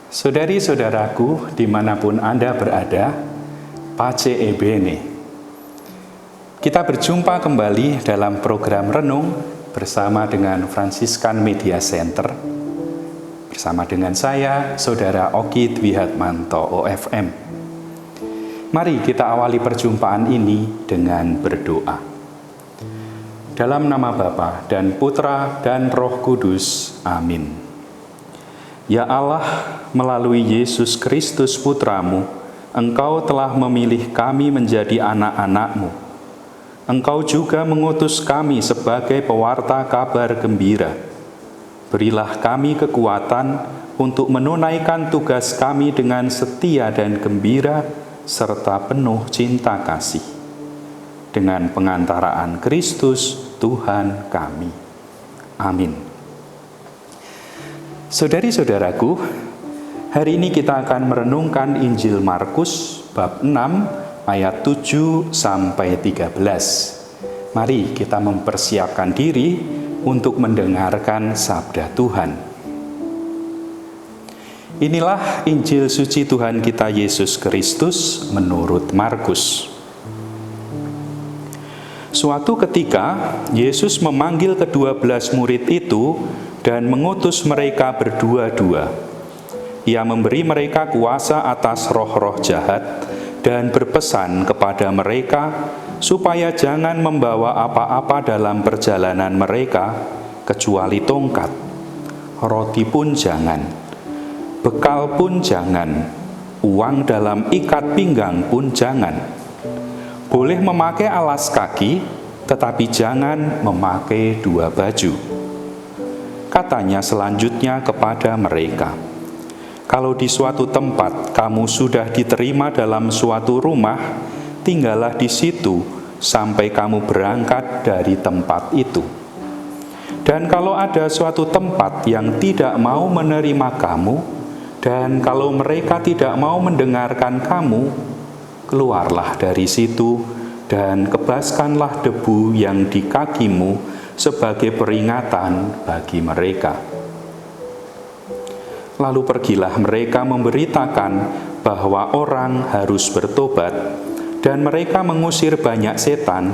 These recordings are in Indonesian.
Saudari-saudaraku, dimanapun Anda berada, Pace e bene. Kita berjumpa kembali dalam program Renung bersama dengan Fransiskan Media Center. Bersama dengan saya, Saudara Oki Dwihatmanto OFM. Mari kita awali perjumpaan ini dengan berdoa. Dalam nama Bapa dan Putra dan Roh Kudus. Amin. Ya Allah, melalui Yesus Kristus Putramu, Engkau telah memilih kami menjadi anak-anak-Mu. Engkau juga mengutus kami sebagai pewarta kabar gembira. Berilah kami kekuatan untuk menunaikan tugas kami dengan setia dan gembira, serta penuh cinta kasih. Dengan pengantaraan Kristus, Tuhan kami. Amin. Saudari-saudaraku, hari ini kita akan merenungkan Injil Markus bab 6 ayat 7 sampai 13. Mari kita mempersiapkan diri untuk mendengarkan sabda Tuhan. Inilah Injil suci Tuhan kita Yesus Kristus menurut Markus. Suatu ketika, Yesus memanggil ke-12 murid itu dan mengutus mereka berdua-dua. Ia memberi mereka kuasa atas roh-roh jahat dan berpesan kepada mereka supaya jangan membawa apa-apa dalam perjalanan mereka kecuali tongkat. Roti pun jangan, bekal pun jangan, uang dalam ikat pinggang pun jangan. Boleh memakai alas kaki, tetapi jangan memakai 2 baju. Katanya selanjutnya kepada mereka, kalau di suatu tempat kamu sudah diterima dalam suatu rumah, tinggallah di situ sampai kamu berangkat dari tempat itu. Dan kalau ada suatu tempat yang tidak mau menerima kamu, dan kalau mereka tidak mau mendengarkan kamu, keluarlah dari situ dan kebaskanlah debu yang di kakimu sebagai peringatan bagi mereka. Lalu pergilah mereka memberitakan bahwa orang harus bertobat, dan mereka mengusir banyak setan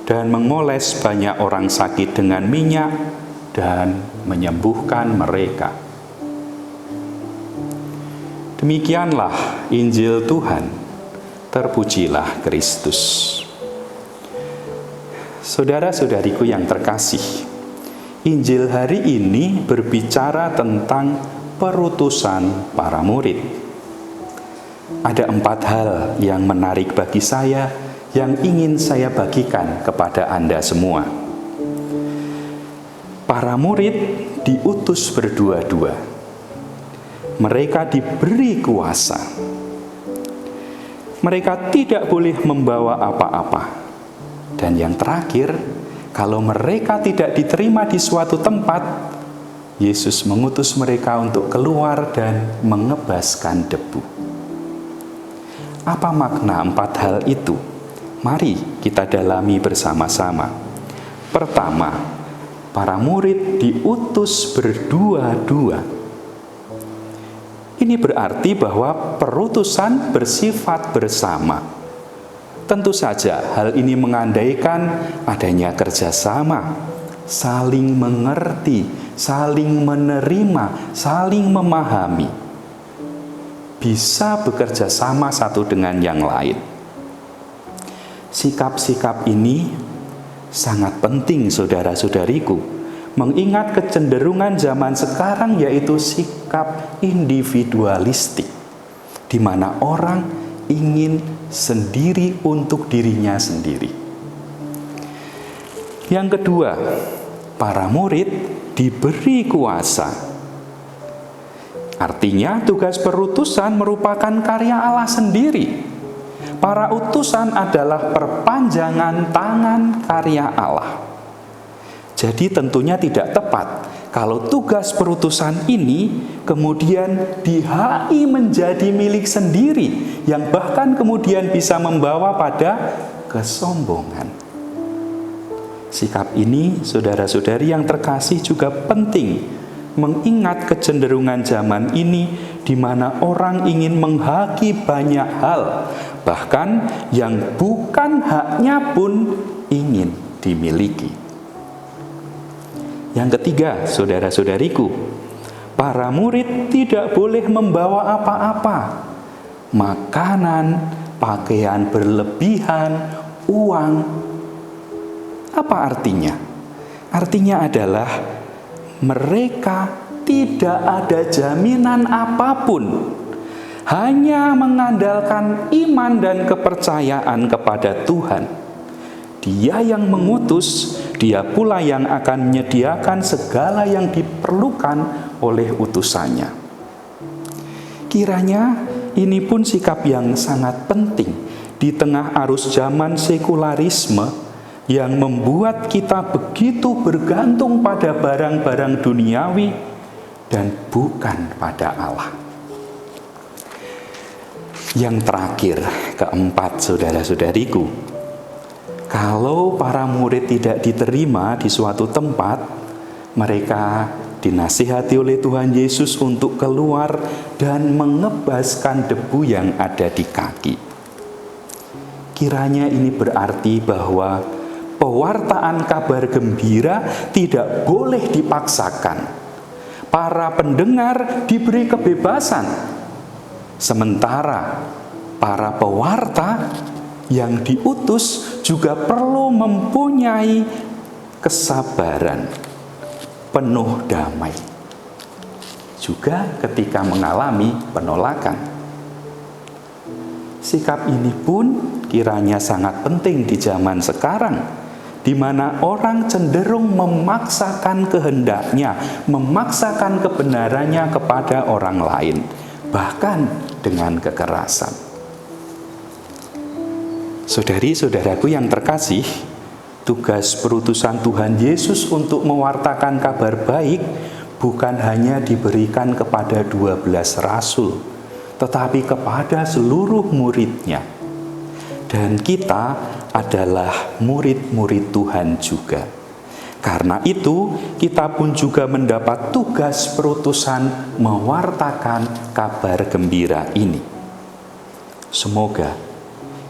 dan mengoles banyak orang sakit dengan minyak dan menyembuhkan mereka. Demikianlah Injil Tuhan. Terpujilah Kristus. Saudara-saudariku yang terkasih, Injil hari ini berbicara tentang perutusan para murid. Ada 4 hal yang menarik bagi saya yang ingin saya bagikan kepada Anda semua. Para murid diutus berdua-dua. Mereka diberi kuasa. Mereka tidak boleh membawa apa-apa. Dan yang terakhir, kalau mereka tidak diterima di suatu tempat, Yesus mengutus mereka untuk keluar dan mengebaskan debu. Apa makna 4 hal itu? Mari kita dalami bersama-sama. Pertama, para murid diutus berdua-dua. Ini berarti bahwa perutusan bersifat bersama. Tentu saja hal ini mengandaikan adanya kerjasama, saling mengerti, saling menerima, saling memahami. Bisa bekerja sama satu dengan yang lain. Sikap-sikap ini sangat penting, saudara-saudariku, mengingat kecenderungan zaman sekarang yaitu sikap individualistik, di mana orang ingin sendiri untuk dirinya sendiri. Yang kedua, para murid diberi kuasa. Artinya tugas perutusan merupakan karya Allah sendiri. Para utusan adalah perpanjangan tangan karya Allah. Jadi tentunya tidak tepat kalau tugas perutusan ini kemudian di-HI menjadi milik sendiri, yang bahkan kemudian bisa membawa pada kesombongan. Sikap ini, saudara-saudari yang terkasih, juga penting mengingat kecenderungan zaman ini di mana orang ingin menghaki banyak hal, bahkan yang bukan haknya pun ingin dimiliki. Yang ketiga, saudara-saudariku, para murid tidak boleh membawa apa-apa, makanan, pakaian berlebihan, uang. Apa artinya? Artinya adalah mereka tidak ada jaminan apapun, hanya mengandalkan iman dan kepercayaan kepada Tuhan. Dia yang mengutus, Dia pula yang akan menyediakan segala yang diperlukan oleh utusannya. Kiranya ini pun sikap yang sangat penting di tengah arus zaman sekularisme yang membuat kita begitu bergantung pada barang-barang duniawi dan bukan pada Allah. Yang terakhir, keempat, saudara-saudariku, kalau para murid tidak diterima di suatu tempat, mereka dinasihati oleh Tuhan Yesus untuk keluar dan mengebaskan debu yang ada di kaki. Kiranya ini berarti bahwa pewartaan kabar gembira tidak boleh dipaksakan. Para pendengar diberi kebebasan, sementara para pewarta yang diutus juga perlu mempunyai kesabaran, penuh damai, juga ketika mengalami penolakan. Sikap ini pun kiranya sangat penting di zaman sekarang, di mana orang cenderung memaksakan kehendaknya, memaksakan kebenarannya kepada orang lain, bahkan dengan kekerasan. Saudari-saudaraku yang terkasih, tugas perutusan Tuhan Yesus untuk mewartakan kabar baik bukan hanya diberikan kepada 12 rasul, tetapi kepada seluruh muridnya. Dan kita adalah murid-murid Tuhan juga. Karena itu, kita pun juga mendapat tugas perutusan mewartakan kabar gembira ini. Semoga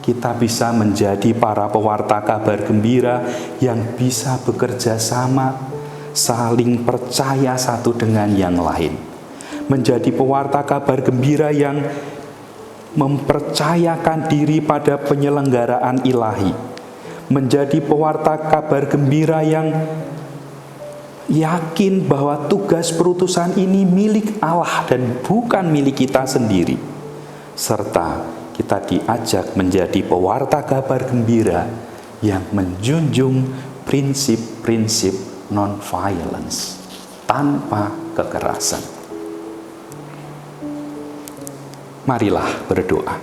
kita bisa menjadi para pewarta kabar gembira yang bisa bekerja sama, saling percaya satu dengan yang lain. Menjadi pewarta kabar gembira yang mempercayakan diri pada penyelenggaraan ilahi, menjadi pewarta kabar gembira yang yakin bahwa tugas perutusan ini milik Allah dan bukan milik kita sendiri, serta kita diajak menjadi pewarta kabar gembira yang menjunjung prinsip-prinsip non-violence, tanpa kekerasan. Marilah berdoa.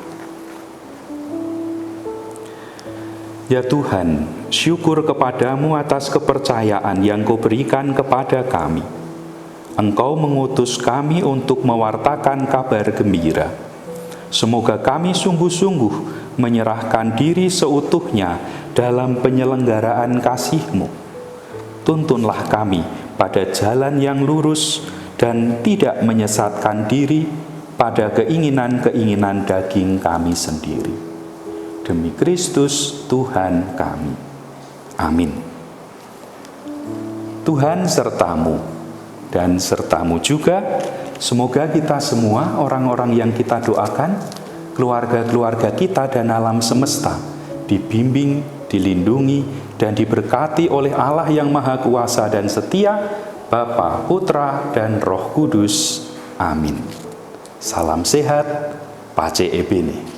Ya Tuhan, syukur kepadamu atas kepercayaan yang Kau berikan kepada kami. Engkau mengutus kami untuk mewartakan kabar gembira. Semoga kami sungguh-sungguh menyerahkan diri seutuhnya dalam penyelenggaraan kasih-Mu. Tuntunlah kami pada jalan yang lurus dan tidak menyesatkan diri pada keinginan-keinginan daging kami sendiri. Demi Kristus Tuhan kami. Amin. Tuhan sertamu dan sertamu juga. Semoga kita semua, orang-orang yang kita doakan, keluarga-keluarga kita dan alam semesta, dibimbing, dilindungi, dan diberkati oleh Allah yang Maha Kuasa dan Setia, Bapa, Putra, dan Roh Kudus. Amin. Salam sehat, Pace Ebene.